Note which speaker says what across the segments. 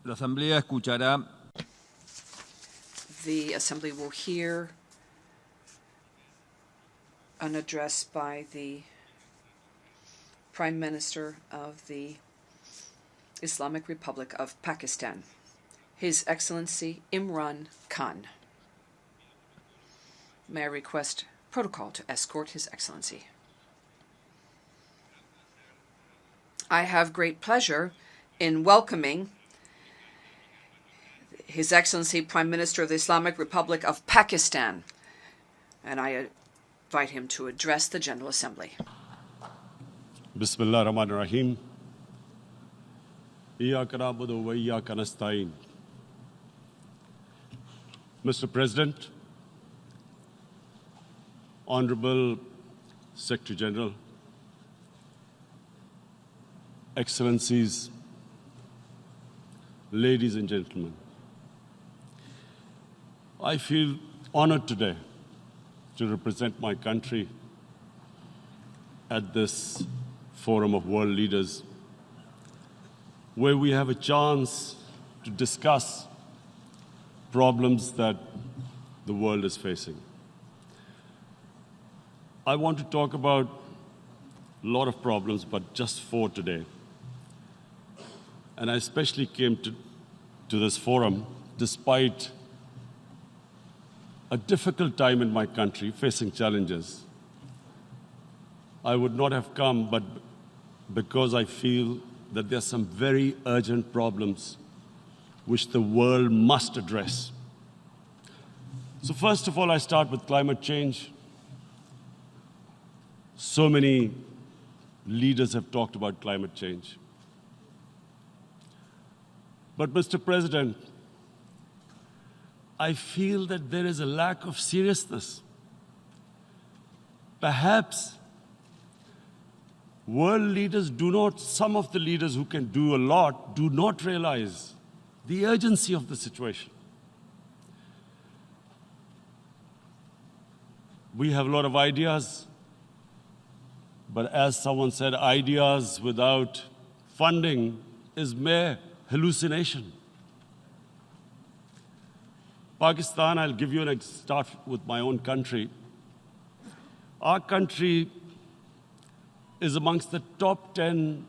Speaker 1: La Asamblea escuchará
Speaker 2: The Assembly will hear an address by the Prime Minister of the Islamic Republic of Pakistan, His Excellency Imran Khan. May I request protocol to escort His Excellency? I have great pleasure in welcoming His Excellency Prime Minister of the Islamic Republic of Pakistan, and I invite him to address the General Assembly.
Speaker 3: Bismillah ar-Rahman ar-Rahim. Iyyaka na'budu wa iyyaka nasta'in. Mr. President, Honorable Secretary General, Excellencies, ladies and gentlemen, I feel honored today to represent my country at this forum of world leaders, where we have a chance to discuss problems that the world is facing. I want to talk about a lot of problems, but just 4 today. And I especially came to this forum despite a difficult time in my country, facing challenges. I would not have come, but because I feel that there are some very urgent problems which the world must address. So first of all, I start with climate change. So many leaders have talked about climate change. But Mr. President, I feel that there is a lack of seriousness. Perhaps world leaders some of the leaders who can do a lot, do not realize the urgency of the situation. We have a lot of ideas, but as someone said, ideas without funding is mere hallucination. Pakistan, I'll give you start with my own country. Our country is amongst the top 10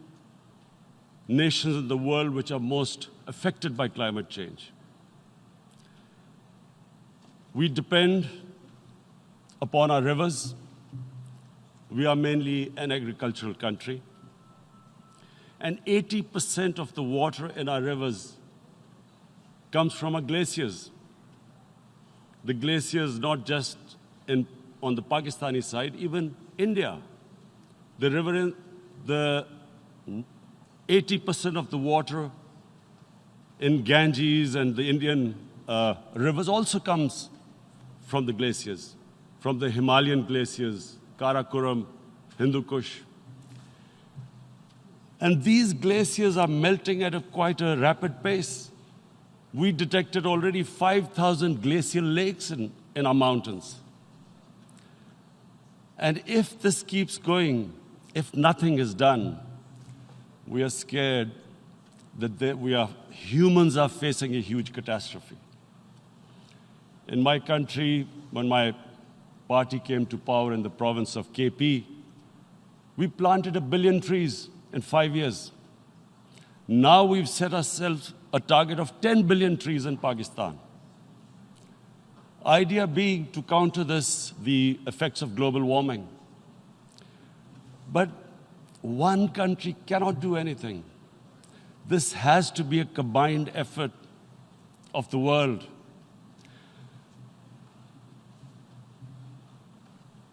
Speaker 3: nations in the world which are most affected by climate change. We depend upon our rivers. We are mainly an agricultural country. And 80% of the water in our rivers comes from our glaciers. The glaciers, not just on the Pakistani side, even India. The 80% of the water in Ganges and the Indian rivers also comes from the glaciers, from the Himalayan glaciers, Karakoram, Hindu Kush. And these glaciers are melting at quite a rapid pace. We detected already 5,000 glacial lakes in our mountains. And if this keeps going, if nothing is done, we are scared that humans are facing a huge catastrophe. In my country, when my party came to power in the province of KP, we planted 1 billion trees in 5 years. Now we've set ourselves a target of 10 billion trees in Pakistan. Idea being to counter the effects of global warming. But one country cannot do anything. This has to be a combined effort of the world.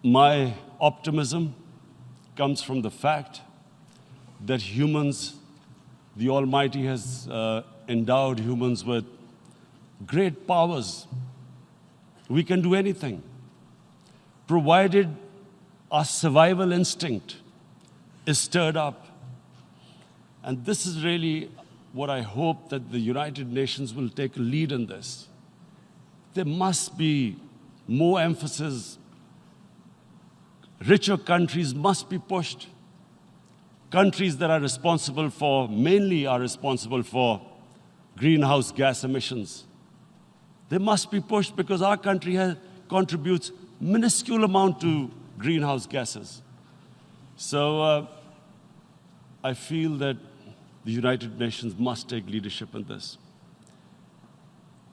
Speaker 3: My optimism comes from the fact that humans, the Almighty has endowed humans with great powers. We can do anything, provided our survival instinct is stirred up. And this is really what I hope that the United Nations will take a lead in this. There must be more emphasis. Richer countries must be pushed. Countries that are responsible for greenhouse gas emissions. They must be pushed because our country contributes minuscule amount to greenhouse gases. So I feel that the United Nations must take leadership in this.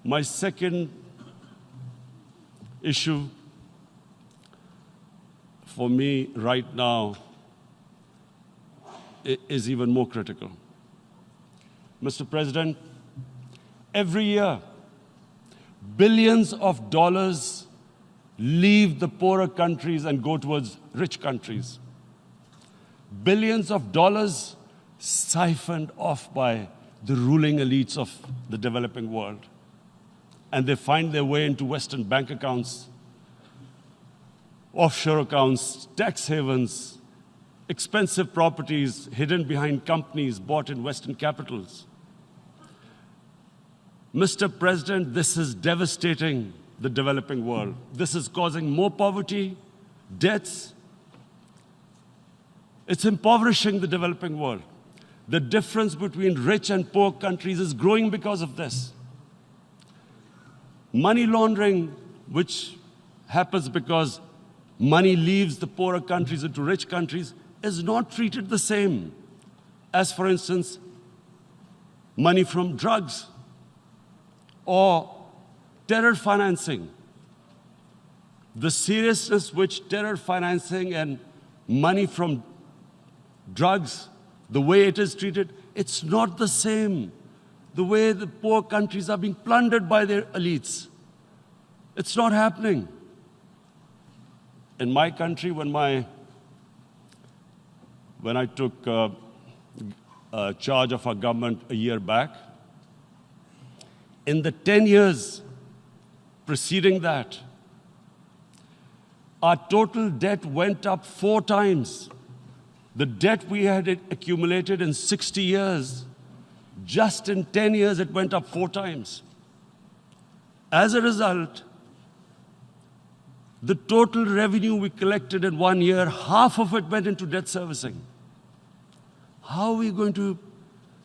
Speaker 3: My second issue for me right now is even more critical. Mr. President, every year, billions of dollars leave the poorer countries and go towards rich countries. Billions of dollars siphoned off by the ruling elites of the developing world. And they find their way into Western bank accounts, offshore accounts, tax havens, expensive properties hidden behind companies bought in Western capitals. Mr. President, this is devastating the developing world. This is causing more poverty, debts. It's impoverishing the developing world. The difference between rich and poor countries is growing because of this. Money laundering, which happens because money leaves the poorer countries into rich countries, is not treated the same as, for instance, money from drugs or terror financing. The seriousness which terror financing and money from drugs, the way it is treated, it's not the same. The way the poor countries are being plundered by their elites. It's not happening. In my country, when I took charge of our government a year back, in the 10 years preceding that, our total debt went up 4 times. The debt we had accumulated in 60 years, just in 10 years, it went up 4 times. As a result, the total revenue we collected in 1 year, half of it went into debt servicing. How are we going to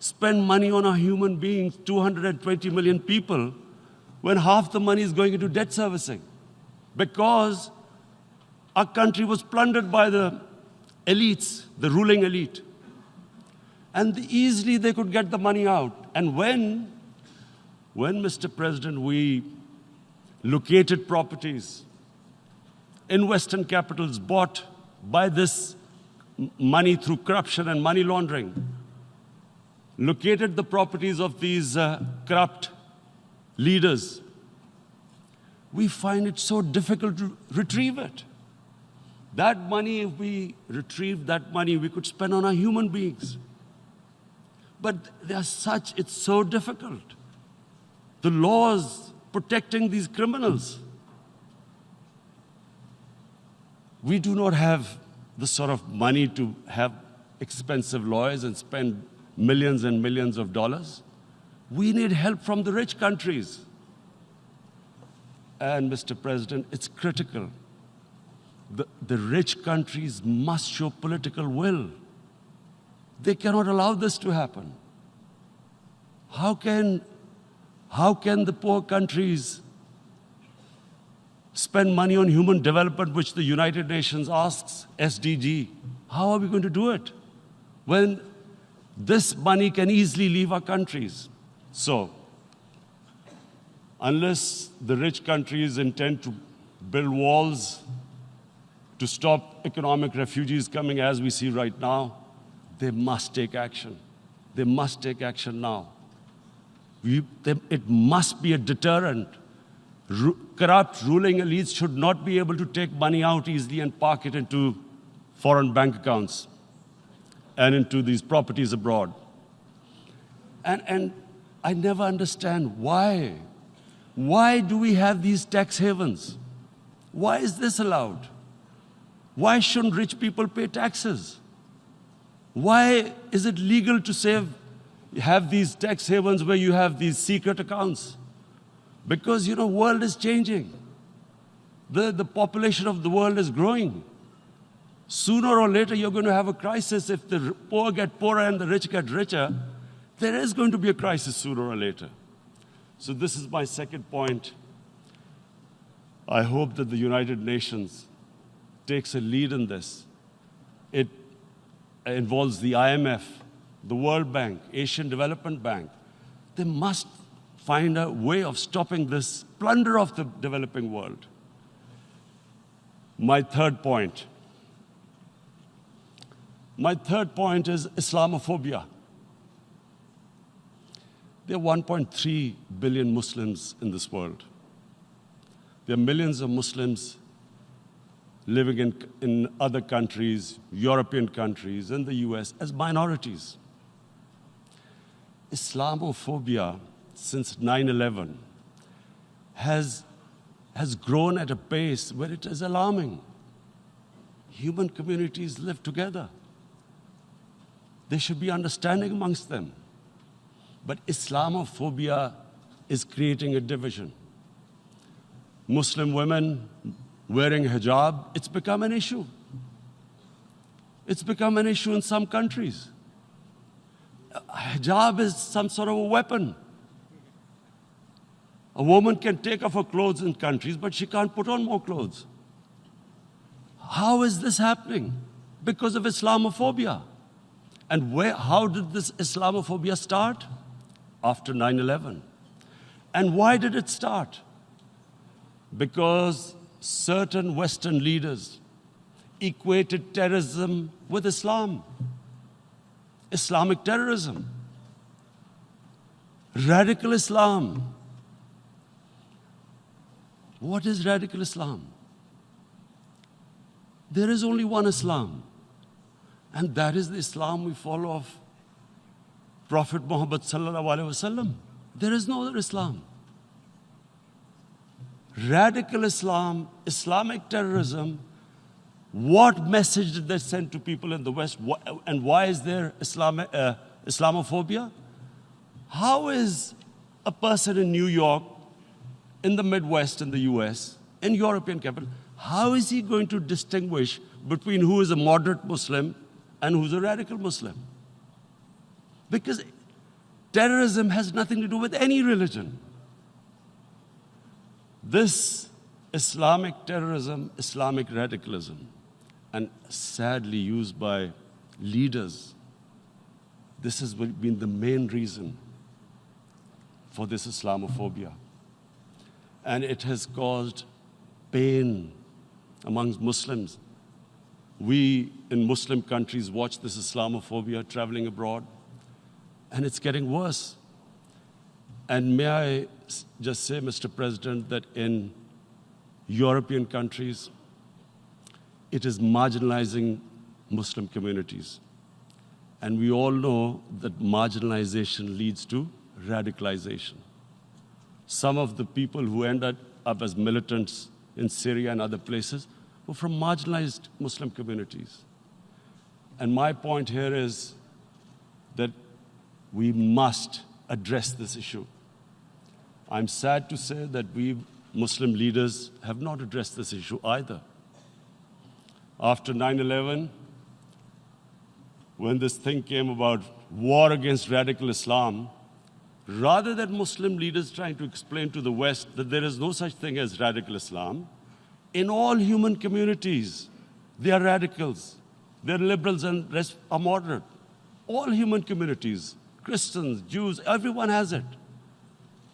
Speaker 3: spend money on our human beings, 220 million people, when half the money is going into debt servicing? Because our country was plundered by the elites, the ruling elite. And easily they could get the money out. And when, Mr. President, we located properties in Western capitals bought by this money through corruption and money laundering, located the properties of these corrupt leaders, we find it so difficult to retrieve it. That money, if we retrieved that money, we could spend on our human beings. But it's so difficult. The laws protecting these criminals. We do not have the sort of money to have expensive lawyers and spend millions and millions of dollars. We need help from the rich countries. And, Mr. President, it's critical. The rich countries must show political will. They cannot allow this to happen. How can the poor countries spend money on human development, which the United Nations asks, SDG? How are we going to do it when this money can easily leave our countries? So, unless the rich countries intend to build walls to stop economic refugees coming as we see right now, they must take action. They must take action now. It must be a deterrent. Corrupt ruling elites should not be able to take money out easily and park it into foreign bank accounts and into these properties abroad. And I never understand why. Why do we have these tax havens? Why is this allowed? Why shouldn't rich people pay taxes? Why is it legal to have these tax havens where you have these secret accounts? Because, the world is changing. The population of the world is growing. Sooner or later, you're going to have a crisis if the poor get poorer and the rich get richer. There is going to be a crisis sooner or later. So this is my second point. I hope that the United Nations takes a lead in this. It involves the IMF, the World Bank, Asian Development Bank. They must find a way of stopping this plunder of the developing world. My third point is Islamophobia. There are 1.3 billion Muslims in this world. There are millions of Muslims living in other countries, European countries, and the US as minorities. Islamophobia, since 9/11, has grown at a pace where it is alarming. Human communities live together. There should be understanding amongst them. But Islamophobia is creating a division. Muslim women wearing hijab, it's become an issue. It's become an issue in some countries. Hijab is some sort of a weapon. A woman can take off her clothes in countries, but she can't put on more clothes. How is this happening? Because of Islamophobia. And how did this Islamophobia start? After 9/11. And why did it start? Because certain Western leaders equated terrorism with Islam. Islamic terrorism. Radical Islam. What is radical Islam? There is only one Islam. And that is the Islam we follow of Prophet Muhammad sallallahu alaihi wasallam. There is no other Islam. Radical Islam, Islamic terrorism, what message did they send to people in the West? And why is there Islamophobia? How is a person in New York, in the Midwest, in the US, in European capital, how is he going to distinguish between who is a moderate Muslim and who's a radical Muslim? Because terrorism has nothing to do with any religion. This Islamic terrorism, Islamic radicalism, and sadly used by leaders, this has been the main reason for this Islamophobia. And it has caused pain amongst Muslims. We in Muslim countries watch this Islamophobia traveling abroad, and it's getting worse. And may I just say, Mr. President, that in European countries, it is marginalizing Muslim communities. And we all know that marginalization leads to radicalization. Some of the people who ended up as militants in Syria and other places were from marginalized Muslim communities. And my point here is that we must address this issue. I'm sad to say that we Muslim leaders have not addressed this issue either. After 9/11, when this thing came about war against radical Islam, rather than Muslim leaders trying to explain to the West that there is no such thing as radical Islam, in all human communities, they are radicals. They're liberals and rest are moderate. All human communities, Christians, Jews, everyone has it.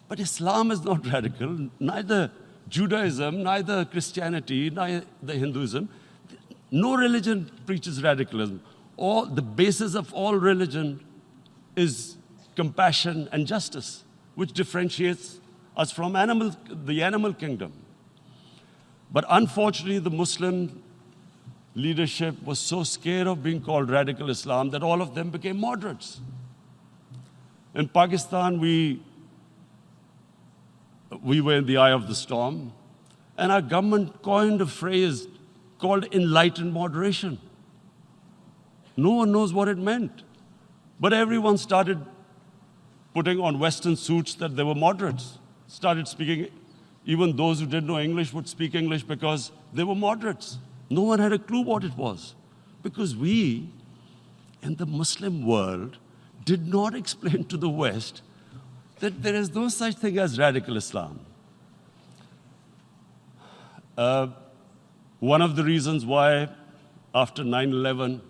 Speaker 3: But Islam is not radical, neither Judaism, neither Christianity, neither Hinduism. No religion preaches radicalism. The basis of all religion is compassion and justice, which differentiates us from the animal kingdom. But unfortunately, the Muslim leadership was so scared of being called radical Islam that all of them became moderates. In Pakistan, we were in the eye of the storm, and our government coined a phrase called enlightened moderation. No one knows what it meant. But everyone started putting on Western suits that they were moderates, started speaking. Even those who didn't know English would speak English because they were moderates. No one had a clue what it was. Because we, in the Muslim world, did not explain to the West that there is no such thing as radical Islam. One of the reasons why after 9/11,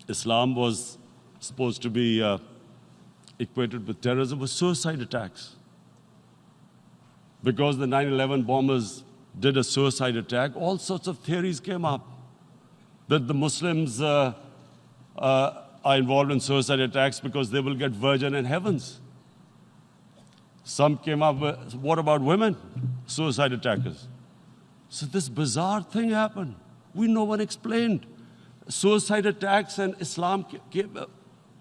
Speaker 3: Islam was supposed to be equated with terrorism was suicide attacks. Because the 9/11 bombers did a suicide attack, all sorts of theories came up that the Muslims are involved in suicide attacks because they will get virgin in heavens. Some came up with, what about women, suicide attackers? So this bizarre thing happened. No one explained. Suicide attacks and Islam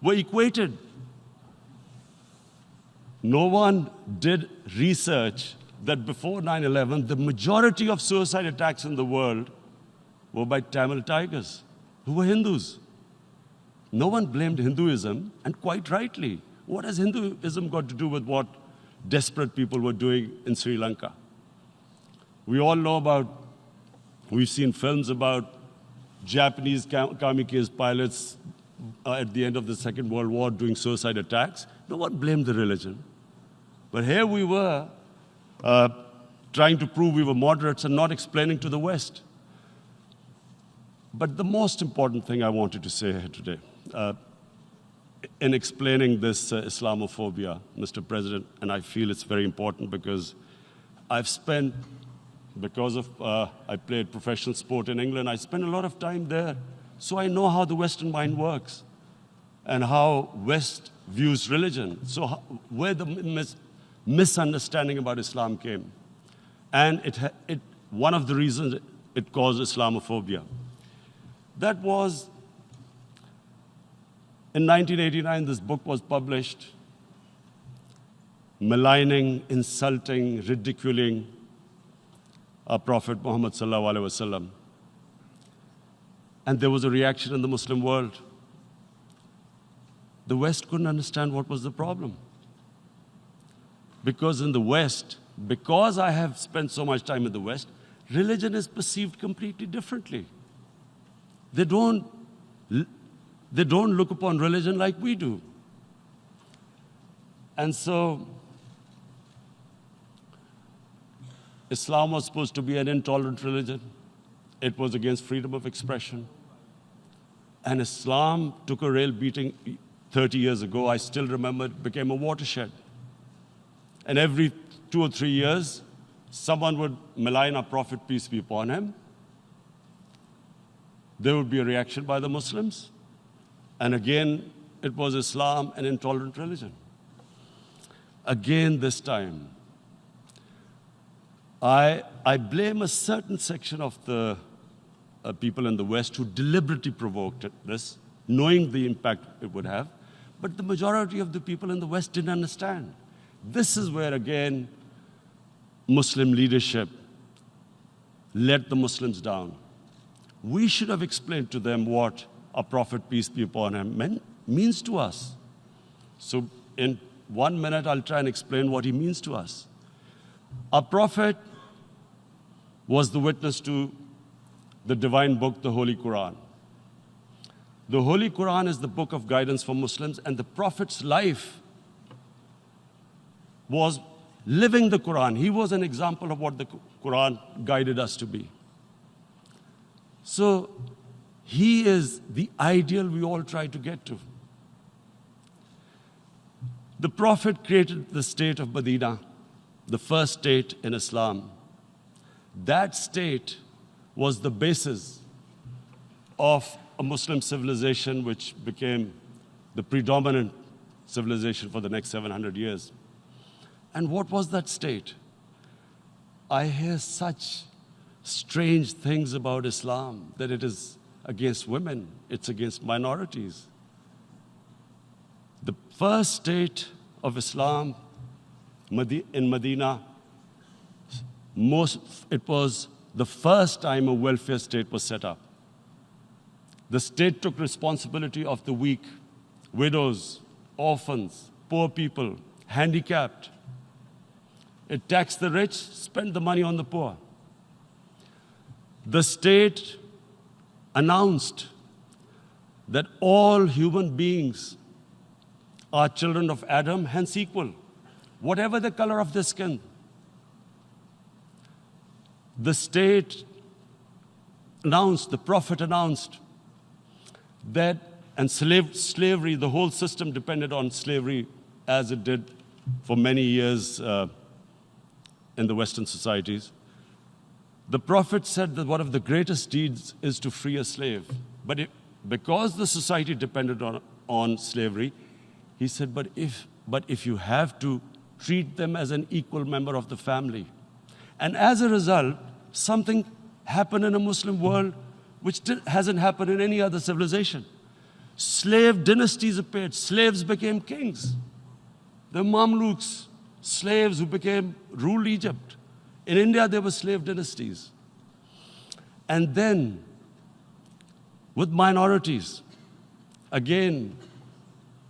Speaker 3: were equated. No one did research that before 9/11, the majority of suicide attacks in the world were by Tamil Tigers, who were Hindus. No one blamed Hinduism, and quite rightly. What has Hinduism got to do with what desperate people were doing in Sri Lanka? We all know we've seen films about Japanese kamikaze pilots at the end of the Second World War doing suicide attacks. No one blamed the religion. But here we were trying to prove we were moderates and not explaining to the West. But the most important thing I wanted to say here today, in explaining this Islamophobia, Mr. President, and I feel it's very important because I've spent, because of I played professional sport in England, I spent a lot of time there. So I know how the Western mind works and how West views religion. So where the misunderstanding about Islam came. And one of the reasons it caused Islamophobia. That was, in 1989, this book was published, maligning, insulting, ridiculing our Prophet Muhammad sallallahu alaihi wasallam. And there was a reaction in the Muslim world. The West couldn't understand what was the problem. Because in the West, because I have spent so much time in the West, religion is perceived completely differently. They don't look upon religion like we do. And so, Islam was supposed to be an intolerant religion. It was against freedom of expression. And Islam took a real beating 30 years ago. I still remember it became a watershed. And every 2 or 3 years, someone would malign our Prophet, peace be upon him. There would be a reaction by the Muslims. And again, it was Islam, an intolerant religion. Again, this time, I blame a certain section of the people in the West who deliberately provoked this, knowing the impact it would have. But the majority of the people in the West didn't understand. This is where, again, Muslim leadership let the Muslims down. We should have explained to them what our Prophet, peace be upon him, means to us. So in 1 minute, I'll try and explain what he means to us. Our Prophet was the witness to the divine book, the Holy Quran. The Holy Quran is the book of guidance for Muslims, and the Prophet's life was living the Quran. He was an example of what the Quran guided us to be. So he is the ideal we all try to get to. The Prophet created the state of Medina, the first state in Islam. That state was the basis of a Muslim civilization which became the predominant civilization for the next 700 years. And what was that state? I hear such strange things about Islam, that it is against women, it's against minorities. The first state of Islam in Medina, it was the first time a welfare state was set up. The state took responsibility of the weak, widows, orphans, poor people, handicapped. It taxed the rich, spent the money on the poor. The state announced that all human beings are children of Adam, hence equal, whatever the color of their skin. The state announced, the Prophet announced that, and slavery, the whole system depended on slavery as it did for many years in the Western societies. The Prophet said that one of the greatest deeds is to free a slave. But because the society depended on slavery, he said, but if you have to treat them as an equal member of the family. And as a result, something happened in a Muslim world which hasn't happened in any other civilization. Slave dynasties appeared. Slaves became kings. The Mamluks, slaves who ruled Egypt. In India, there were slave dynasties. And then, with minorities, again,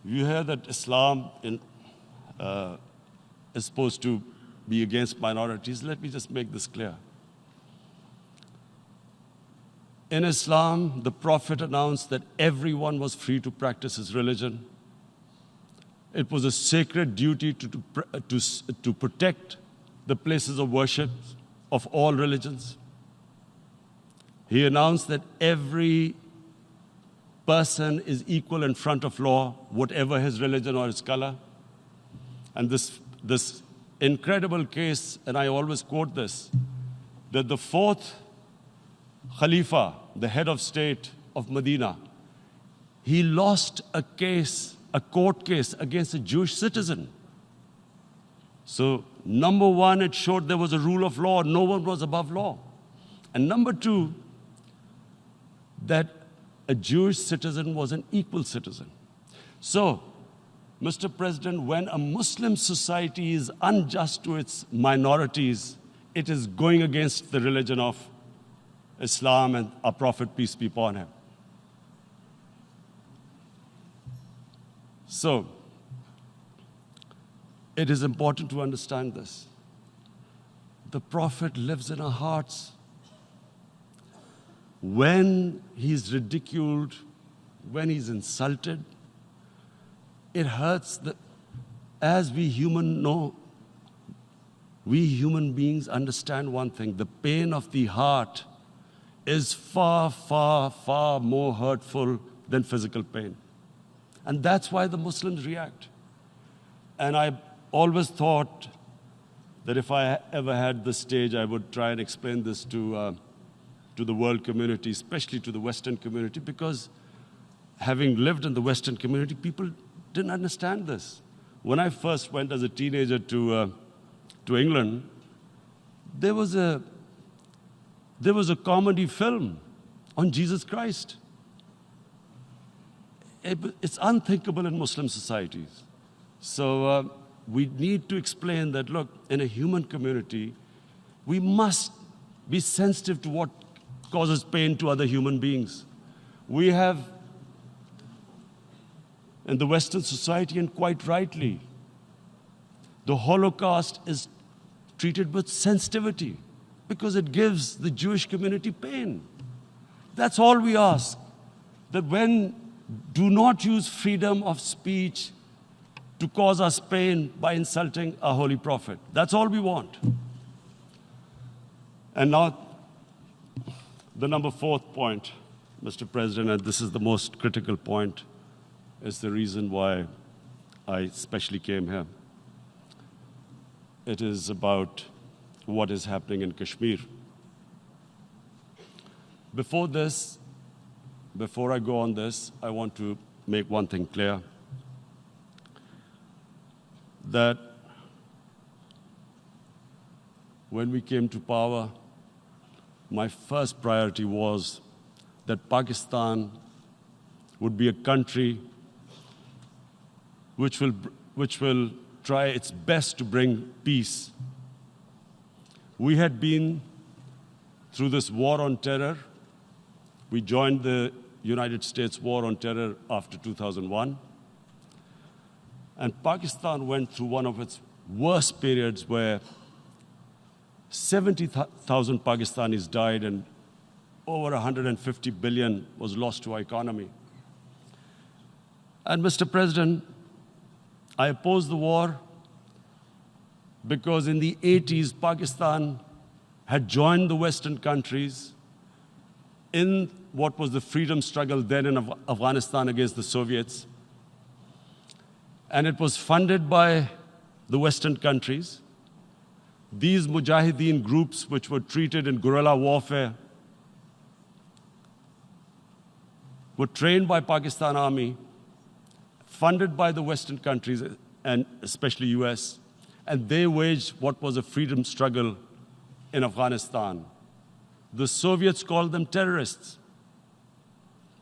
Speaker 3: you hear that Islam is supposed to be against minorities. Let me just make this clear. In Islam, the Prophet announced that everyone was free to practice his religion. It was a sacred duty to protect the places of worship of all religions. He announced that every person is equal in front of law, whatever his religion or his color. And this incredible case, and I always quote this, that the fourth Khalifa, the head of state of Medina, he lost a court case against a Jewish citizen. So, number one, it showed there was a rule of law, no one was above law. And number two, that a Jewish citizen was an equal citizen. So, Mr. President, when a Muslim society is unjust to its minorities, it is going against the religion of Islam and our Prophet, peace be upon him. So, it is important to understand this. The Prophet lives in our hearts. When he's ridiculed, when he's insulted, it hurts. As we human beings understand one thing, the pain of the heart is far, far, far more hurtful than physical pain. And that's why the Muslims react. And I always thought that if I ever had this stage, I would try and explain this to the world community, especially to the Western community, because having lived in the Western community, people didn't understand this. When I first went as a teenager to England, there was a comedy film on Jesus Christ. It's unthinkable in Muslim societies. So we need to explain that, look, in a human community, we must be sensitive to what causes pain to other human beings. We have, in the Western society, and quite rightly, the Holocaust is treated with sensitivity because it gives the Jewish community pain. That's all we ask. That do not use freedom of speech to cause us pain by insulting our holy prophet. That's all we want. And now, the number fourth point, Mr. President, and this is the most critical point, is the reason why I especially came here. It is about what is happening in Kashmir. Before I go on this, I want to make one thing clear. That when we came to power, my first priority was that Pakistan would be a country which will try its best to bring peace. We had been through this war on terror. We joined the United States war on terror after 2001. And Pakistan went through one of its worst periods where 70,000 Pakistanis died and over 150 billion was lost to our economy. And Mr. President, I opposed the war because in the 80s, Pakistan had joined the Western countries in what was the freedom struggle then in Afghanistan against the Soviets. And it was funded by the Western countries. These Mujahideen groups, which were treated in guerrilla warfare, were trained by Pakistan Army, funded by the Western countries, and especially US, and they waged what was a freedom struggle in Afghanistan. The Soviets called them terrorists.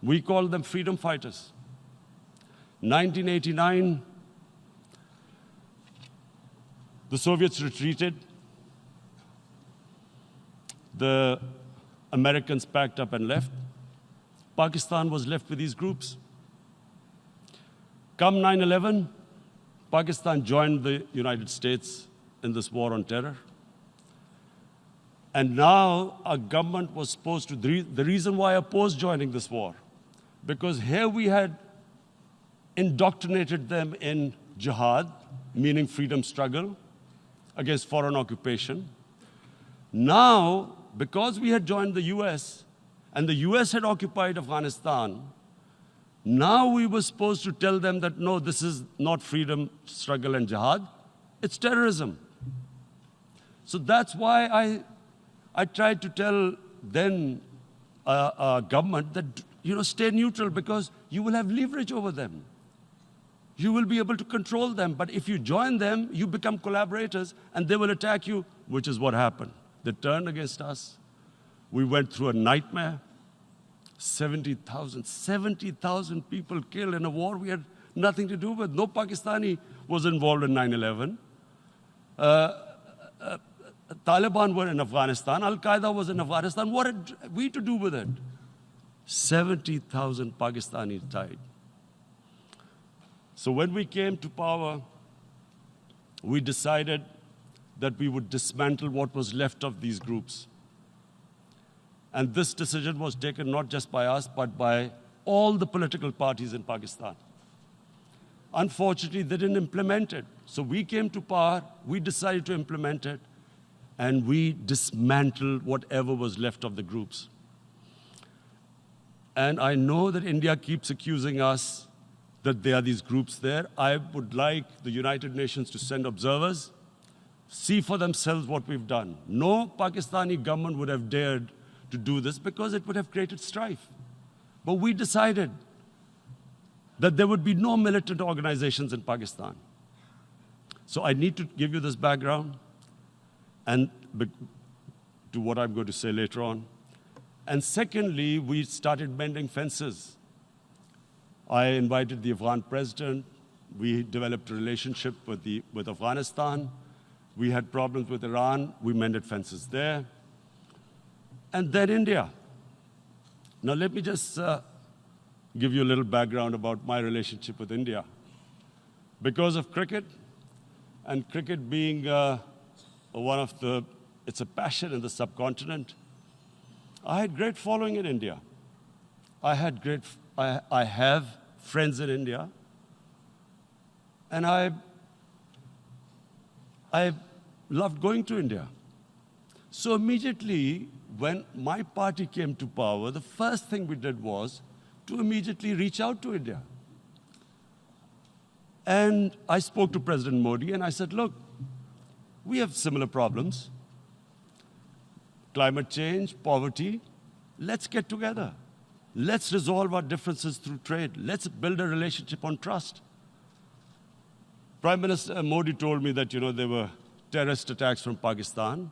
Speaker 3: We called them freedom fighters. 1989, the Soviets retreated. The Americans packed up and left. Pakistan was left with these groups. Come 9/11, Pakistan joined the United States in this war on terror. And now our government was supposed to, the reason why I opposed joining this war, because here we had indoctrinated them in jihad, meaning freedom struggle against foreign occupation. Now, because we had joined the US, and the US had occupied Afghanistan, now we were supposed to tell them that, no, this is not freedom struggle and jihad, it's terrorism. So that's why I tried to tell then government that, stay neutral because you will have leverage over them. You will be able to control them. But if you join them, you become collaborators and they will attack you, which is what happened. They turned against us. We went through a nightmare. 70,000 people killed in a war we had nothing to do with. No Pakistani was involved in 9/11. Taliban were in Afghanistan. Al-Qaeda was in Afghanistan. What had we to do with it? 70,000 Pakistanis died. So when we came to power, we decided that we would dismantle what was left of these groups. And this decision was taken not just by us, but by all the political parties in Pakistan. Unfortunately, they didn't implement it. So we came to power, we decided to implement it, and we dismantled whatever was left of the groups. And I know that India keeps accusing us that there are these groups there. I would like the United Nations to send observers, see for themselves what we've done. No Pakistani government would have dared to do this because it would have created strife. But we decided that there would be no militant organizations in Pakistan. So I need to give you this background and to what I'm going to say later on. And secondly, we started mending fences. I invited the Afghan president. We developed a relationship with Afghanistan. We had problems with Iran. We mended fences there. And then India. Now let me just give you a little background about my relationship with India. Because of cricket, and cricket being it's a passion in the subcontinent, I had great following in India. I have friends in India, and I loved going to India. So immediately, when my party came to power, the first thing we did was to immediately reach out to India. And I spoke to President Modi, and I said, look, we have similar problems. Climate change, poverty, let's get together. Let's resolve our differences through trade. Let's build a relationship on trust. Prime Minister Modi told me that, there were terrorist attacks from Pakistan.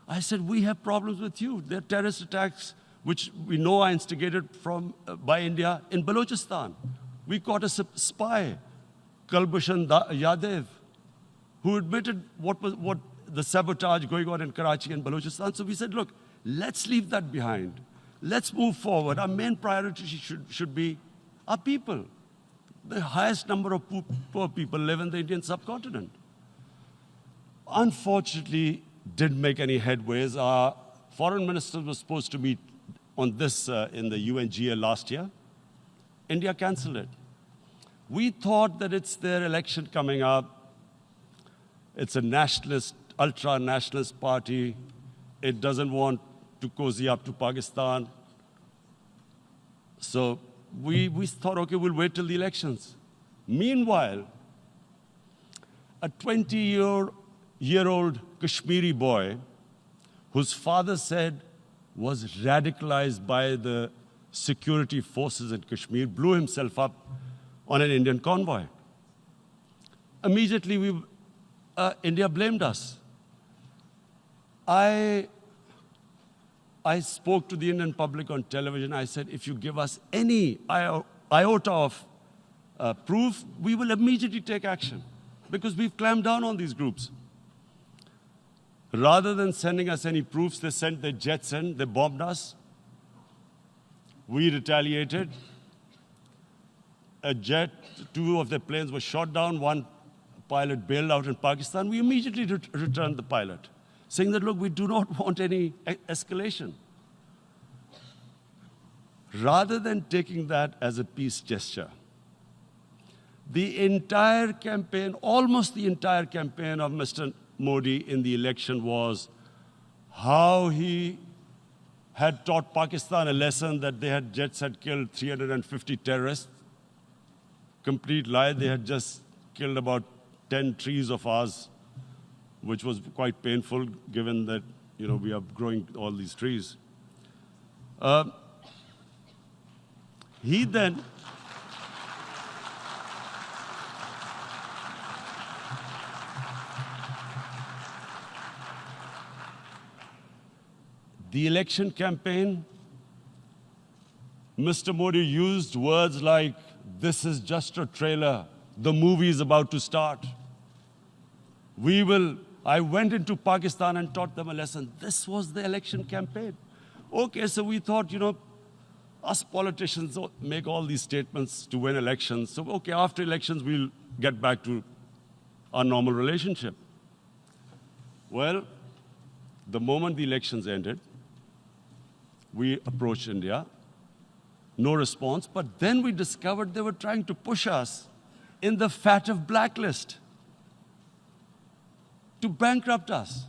Speaker 3: I said, we have problems with you. There are terrorist attacks which we know are instigated by India in Balochistan. We caught a spy, Kulbhushan Yadav, who admitted what the sabotage going on in Karachi and Balochistan. So we said, look, let's leave that behind. Let's move forward. Our main priority should be our people. The highest number of poor people live in the Indian subcontinent. Unfortunately, didn't make any headways. Our foreign ministers were supposed to meet on this in the UNGA last year. India canceled it. We thought that it's their election coming up. It's a nationalist, ultra-nationalist party. It doesn't want to cozy up to Pakistan. So we thought, okay, we'll wait till the elections. Meanwhile, a 20-year-old Kashmiri boy, whose father said was radicalized by the security forces in Kashmir, blew himself up on an Indian convoy. Immediately, India blamed us. I spoke to the Indian public on television. I said, if you give us any iota of proof, we will immediately take action, because we've clamped down on these groups. Rather than sending us any proofs, they sent their jets in, they bombed us. We retaliated. A jet, 2 of their planes were shot down, 1 pilot bailed out in Pakistan. We immediately returned the pilot, saying that, look, we do not want any escalation. Rather than taking that as a peace gesture, the entire campaign, almost the entire campaign of Mr. Modi in the election was how he had taught Pakistan a lesson that jets had killed 350 terrorists. Complete lie. They had just killed about 10 trees of ours, which was quite painful given that, we are growing all these trees. He then the election campaign, Mr. Modi used words like, this is just a trailer, the movie is about to start. I went into Pakistan and taught them a lesson. This was the election campaign. Okay, so we thought, us politicians make all these statements to win elections. So, okay, after elections, we'll get back to our normal relationship. Well, the moment the elections ended, we approached India, no response, but then we discovered they were trying to push us in the FATF blacklist to bankrupt us.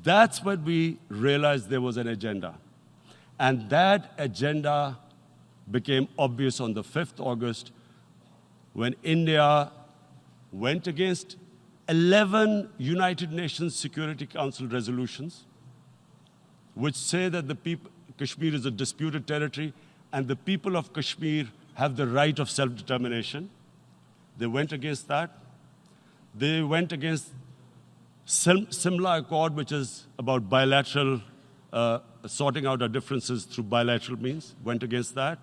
Speaker 3: That's when we realized there was an agenda. And that agenda became obvious on the 5th August when India went against 11 United Nations Security Council resolutions, which say that Kashmir is a disputed territory and the people of Kashmir have the right of self-determination. They went against that. They went against Simla Accord, which is about bilateral, sorting out our differences through bilateral means, went against that.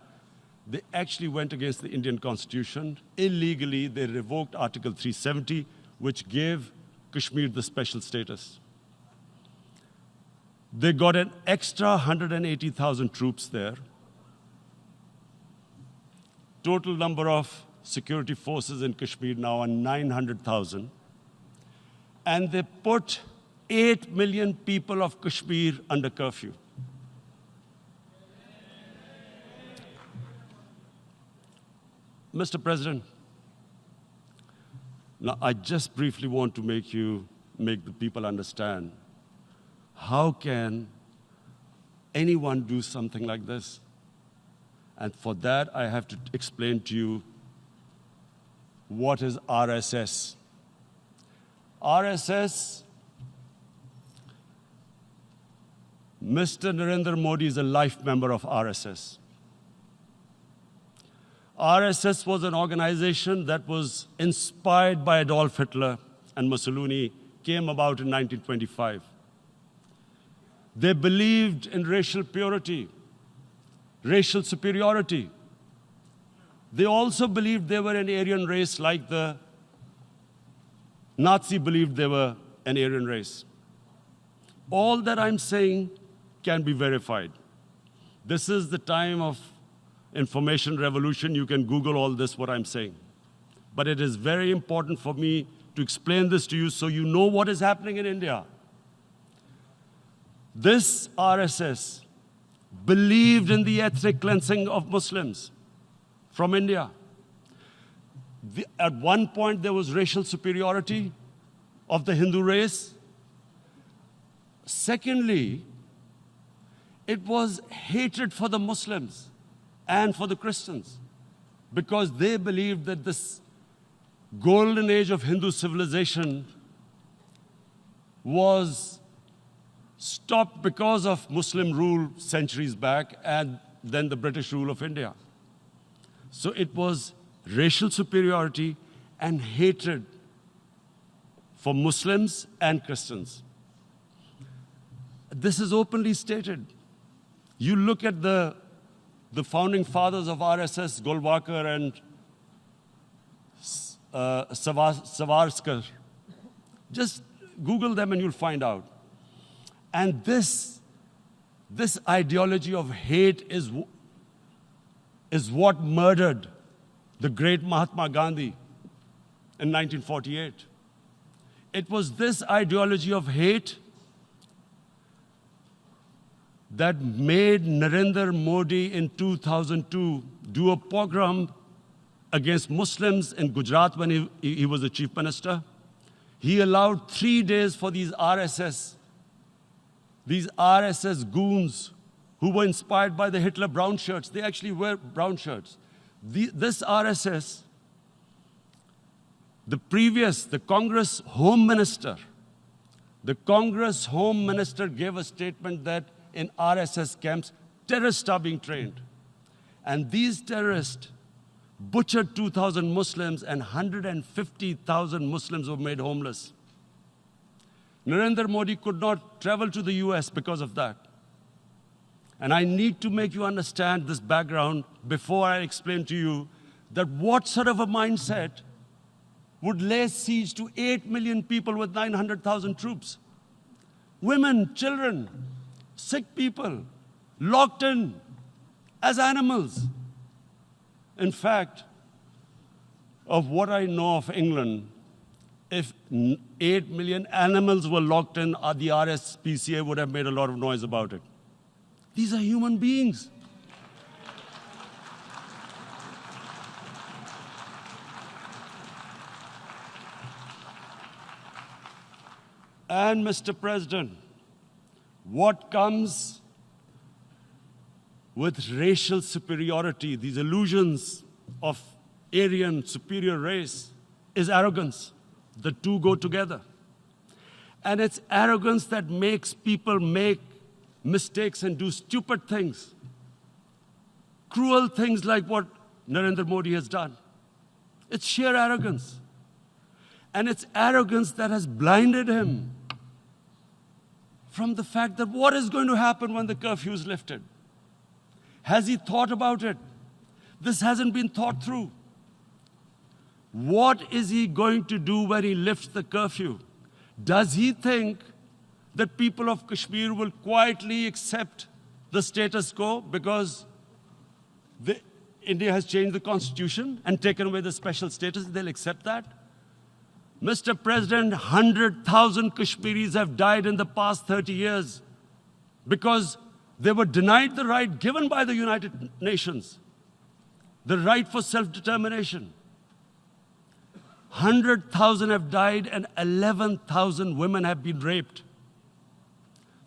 Speaker 3: They actually went against the Indian Constitution. Illegally, they revoked Article 370, which gave Kashmir the special status. They got an extra 180,000 troops there. Total number of security forces in Kashmir now are 900,000. And they put 8 million people of Kashmir under curfew. Mr. President, now I just briefly want to make the people understand, how can anyone do something like this? And for that, I have to explain to you what is RSS. RSS, Mr. Narendra Modi is a life member of RSS. RSS was an organization that was inspired by Adolf Hitler and Mussolini, came about in 1925. They believed in racial purity, racial superiority. They also believed they were an Aryan race like the Nazi believed they were an Aryan race. All that I'm saying can be verified. This is the time of information revolution. You can Google all this, what I'm saying. But it is very important for me to explain this to you so you know what is happening in India. This RSS believed in the ethnic cleansing of Muslims from India. At one point, there was racial superiority of the Hindu race. Secondly, it was hatred for the Muslims and for the Christians, because they believed that this golden age of Hindu civilization was stopped because of Muslim rule centuries back and then the British rule of India. So it was racial superiority and hatred for Muslims and Christians. This is openly stated. You look at the founding fathers of RSS, Golwalkar and Savarkar. Just Google them and you'll find out. And this ideology of hate is what murdered the great Mahatma Gandhi in 1948. It was this ideology of hate that made Narendra Modi in 2002 do a pogrom against Muslims in Gujarat when he was the chief minister. He allowed 3 days for these RSS goons who were inspired by the Hitler brown shirts. They actually wear brown shirts. This RSS, the Congress Home Minister gave a statement that in RSS camps, terrorists are being trained. And these terrorists butchered 2,000 Muslims and 150,000 Muslims were made homeless. Narendra Modi could not travel to the US because of that. And I need to make you understand this background before I explain to you that what sort of a mindset would lay siege to 8 million people with 900,000 troops. Women, children, sick people, locked in as animals. In fact, of what I know of England, if 8 million animals were locked in, the RSPCA would have made a lot of noise about it. These are human beings. And Mr. President, what comes with racial superiority, these illusions of Aryan superior race, is arrogance. The two go together. And it's arrogance that makes people make mistakes and do stupid things. Cruel things like what Narendra Modi has done. It's sheer arrogance. And it's arrogance that has blinded him from the fact that what is going to happen when the curfew is lifted? Has he thought about it? This hasn't been thought through. What is he going to do when he lifts the curfew? Does he think that people of Kashmir will quietly accept the status quo because India has changed the constitution and taken away the special status? They'll accept that? Mr. President, 100,000 Kashmiris have died in the past 30 years because they were denied the right given by the United Nations, the right for self-determination. 100,000 have died and 11,000 women have been raped.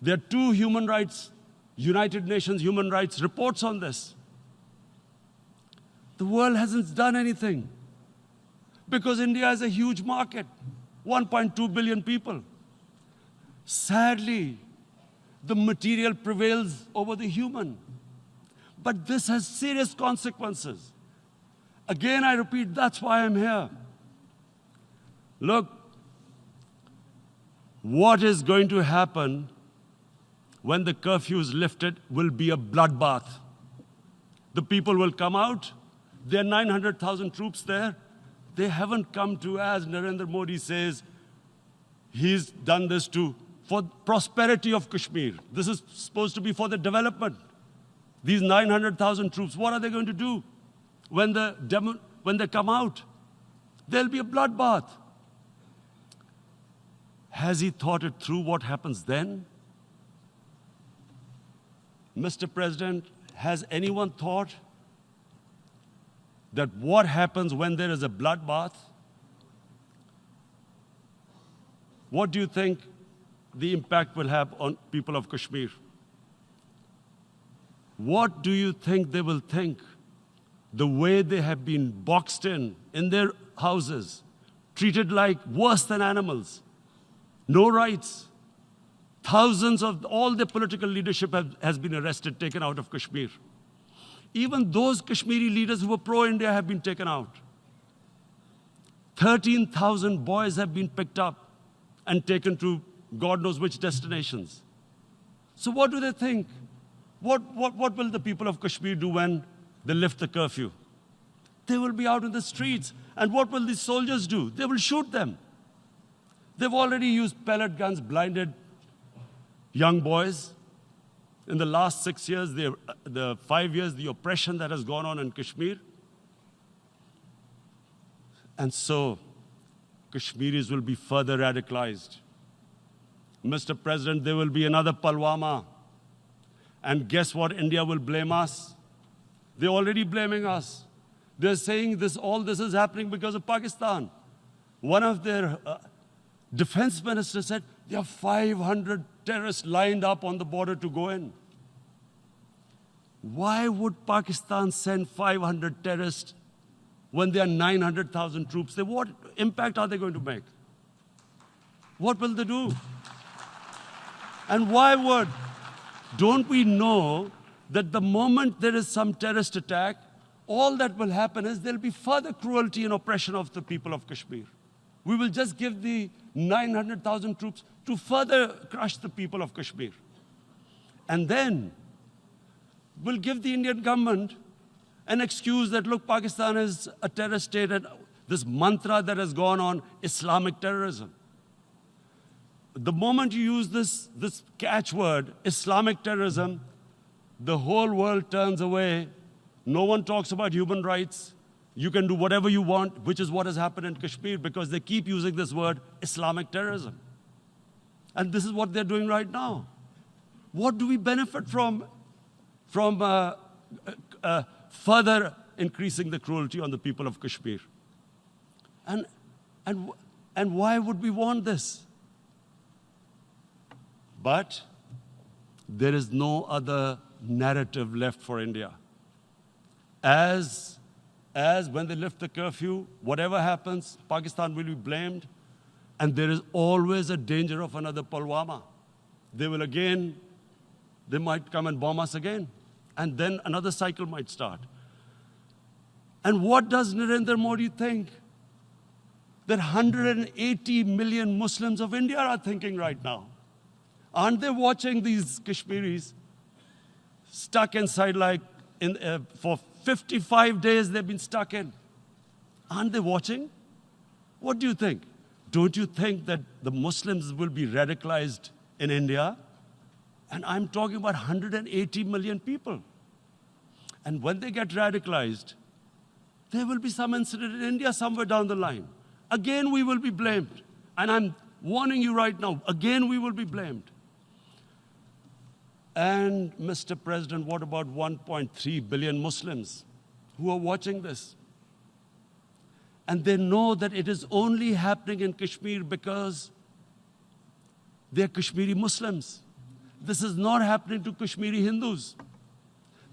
Speaker 3: There are 2 United Nations human rights reports on this. The world hasn't done anything because India is a huge market, 1.2 billion people. Sadly, the material prevails over the human. But this has serious consequences. Again, I repeat, that's why I'm here. Look, what is going to happen when the curfew is lifted will be a bloodbath. The people will come out. There are 900,000 troops there. They haven't come to, as Narendra Modi says, he's done this for prosperity of Kashmir. This is supposed to be for the development. These 900,000 troops, what are they going to do when they come out? There'll be a bloodbath. Has he thought it through what happens then? Mr. President, has anyone thought that what happens when there is a bloodbath? What do you think the impact will have on people of Kashmir? What do you think they will think? The way they have been boxed in their houses, treated like worse than animals, no rights. Thousands of all the political leadership has been arrested, taken out of Kashmir. Even those Kashmiri leaders who were pro-India have been taken out. 13,000 boys have been picked up and taken to God knows which destinations. So what do they think? What will the people of Kashmir do when they lift the curfew? They will be out in the streets. And what will these soldiers do? They will shoot them. They've already used pellet guns, blinded young boys. In the last 6 years, the 5 years, the oppression that has gone on in Kashmir. And so, Kashmiris will be further radicalized. Mr. President, there will be another Pulwama. And guess what? India will blame us. They're already blaming us. They're saying all this is happening because of Pakistan. One of their defense ministers said, there are 500 terrorists lined up on the border to go in. Why would Pakistan send 500 terrorists when there are 900,000 troops? What impact are they going to make? What will they do? And don't we know that the moment there is some terrorist attack, all that will happen is there'll be further cruelty and oppression of the people of Kashmir. We will just give the 900,000 troops to further crush the people of Kashmir. And then we'll give the Indian government an excuse that, look, Pakistan is a terrorist state, and this mantra that has gone on, Islamic terrorism. The moment you use this catchword, Islamic terrorism, the whole world turns away. No one talks about human rights. You can do whatever you want, which is what has happened in Kashmir, because they keep using this word, Islamic terrorism. And this is what they're doing right now. What do we benefit from further increasing the cruelty on the people of Kashmir? And why would we want this? But there is no other narrative left for India. As when they lift the curfew, whatever happens, Pakistan will be blamed, and there is always a danger of another Pulwama. They might come and bomb us again, and then another cycle might start. And what does Narendra Modi think? That 180 million Muslims of India are thinking right now. Aren't they watching these Kashmiris stuck inside for 55 days they've been stuck in? Aren't they watching? What do you think? Don't you think that the Muslims will be radicalized in India? And I'm talking about 180 million people. And when they get radicalized, there will be some incident in India somewhere down the line. Again, we will be blamed. And I'm warning you right now, again, we will be blamed. And, Mr. President, what about 1.3 billion Muslims who are watching this? And they know that it is only happening in Kashmir because they're Kashmiri Muslims. This is not happening to Kashmiri Hindus.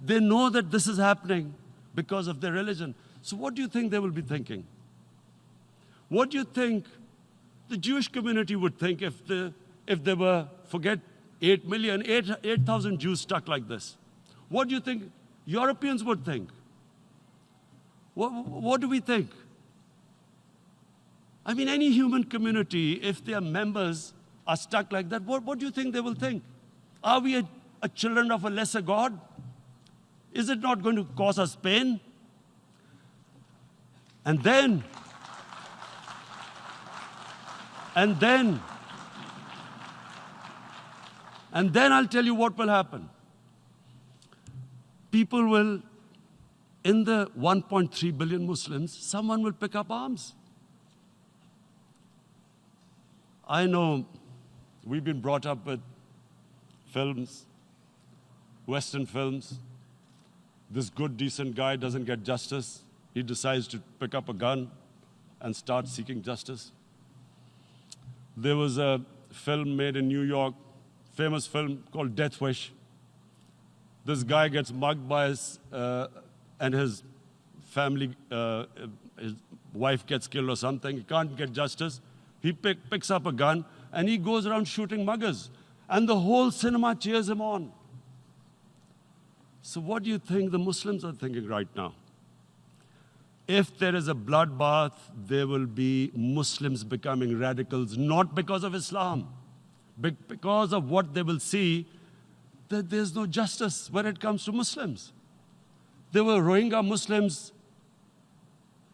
Speaker 3: They know that this is happening because of their religion. So what do you think they will be thinking? What do you think the Jewish community would think if they were, forget 8,000 Jews stuck like this? What do you think Europeans would think? What do we think? I mean, any human community, if their members are stuck like that, what do you think they will think? Are we a children of a lesser God? Is it not going to cause us pain? And then I'll tell you what will happen. People will, in the 1.3 billion Muslims, someone will pick up arms. I know we've been brought up with films, Western films. This good, decent guy doesn't get justice. he decides to pick up a gun and start seeking justice. There was a film made in New York, famous film called Death Wish. This guy gets mugged by and his family, his wife gets killed or something. He can't get justice. He picks up a gun and he goes around shooting muggers. And the whole cinema cheers him on. So what do you think the Muslims are thinking right now? If there is a bloodbath, there will be Muslims becoming radicals, not because of Islam, but because of what they will see, that there's no justice when it comes to Muslims. There were Rohingya Muslims,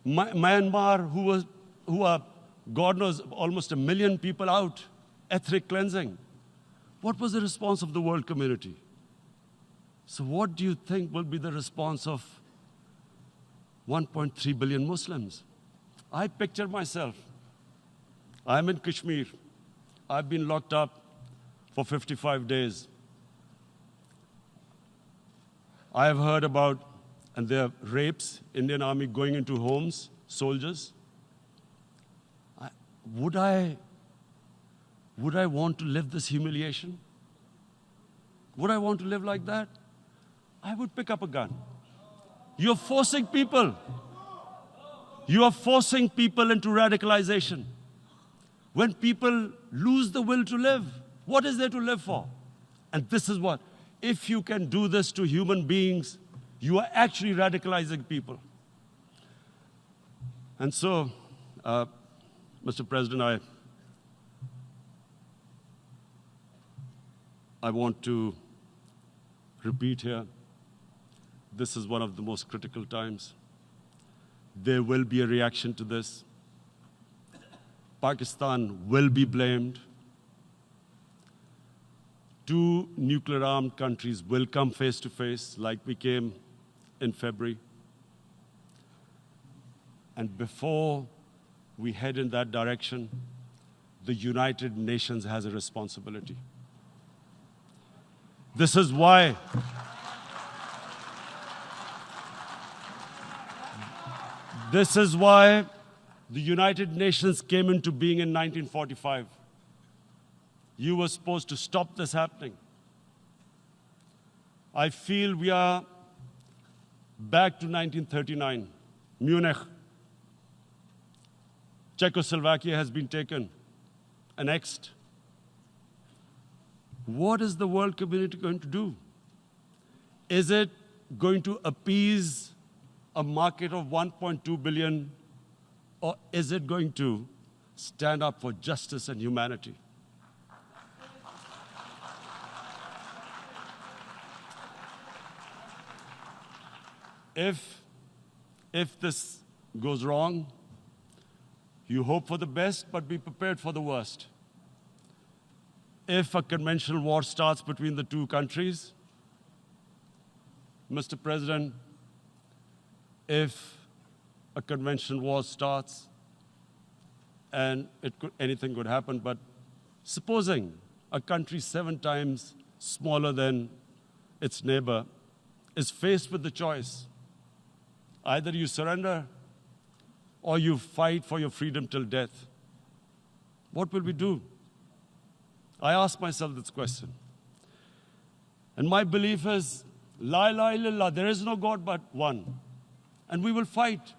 Speaker 3: Myanmar, who are, God knows, almost 1 million people out, ethnic cleansing. What was the response of the world community? So what do you think will be the response of 1.3 billion Muslims? I picture myself. I'm in Kashmir. I've been locked up for 55 days. I have heard about, and there are rapes, Indian Army going into homes, soldiers. Would I want to live this humiliation? Would I want to live like that? I would pick up a gun. You're forcing people. You are forcing people into radicalization. When people lose the will to live, what is there to live for? And this is what, if you can do this to human beings, you are actually radicalizing people. And so, Mr. President, I want to repeat here, this is one of the most critical times. There will be a reaction to this. Pakistan will be blamed. 2 nuclear-armed countries will come face to face, like we came in February. And before we head in that direction, the United Nations has a responsibility. This is why the United Nations came into being in 1945. You were supposed to stop this happening. I feel we are back to 1939, Munich. Czechoslovakia has been taken, annexed. What is the world community going to do? Is it going to appease a market of 1.2 billion, or is it going to stand up for justice and humanity? If this goes wrong, you hope for the best, but be prepared for the worst. If a conventional war starts between the 2 countries, Mr. President, if a conventional war starts, and anything could happen, but supposing a country 7 times smaller than its neighbor is faced with the choice, either you surrender or you fight for your freedom till death, what will we do? I ask myself this question. And my belief is, La ilaha illallah, there is no God but one. And we will fight.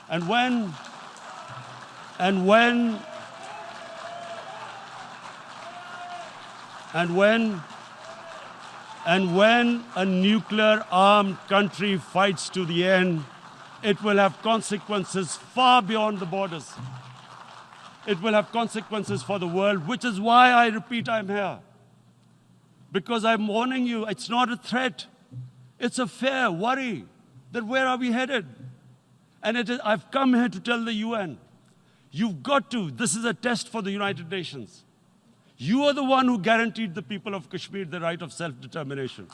Speaker 3: And when a nuclear-armed country fights to the end, it will have consequences far beyond the borders. It will have consequences for the world, which is why I repeat I'm here. Because I'm warning you, it's not a threat. It's a fair worry that where are we headed? And I've come here to tell the UN, you've got to, this is a test for the United Nations. You are the one who guaranteed the people of Kashmir the right of self-determination.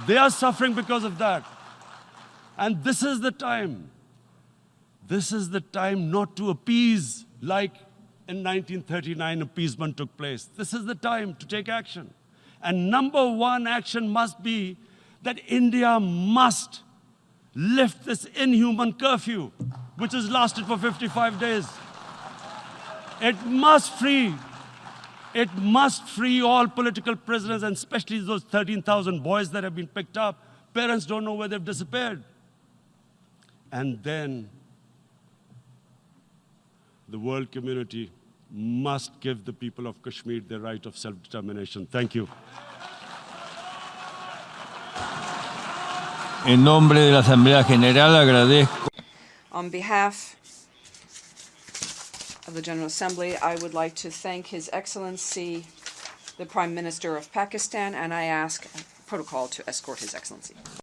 Speaker 3: They are suffering because of that. And this is the time. This is the time not to appease like in 1939 appeasement took place. This is the time to take action. And number 1 action must be that India must lift this inhuman curfew, which has lasted for 55 days. It must free all political prisoners, and especially those 13,000 boys that have been picked up. Parents don't know where they've disappeared. And then the world community must give the people of Kashmir their right of self-determination. Thank you.
Speaker 1: En nombre de la Asamblea General agradezco.
Speaker 2: On behalf of the General Assembly, I would like to thank His Excellency, the Prime Minister of Pakistan, and I ask protocol to escort His Excellency.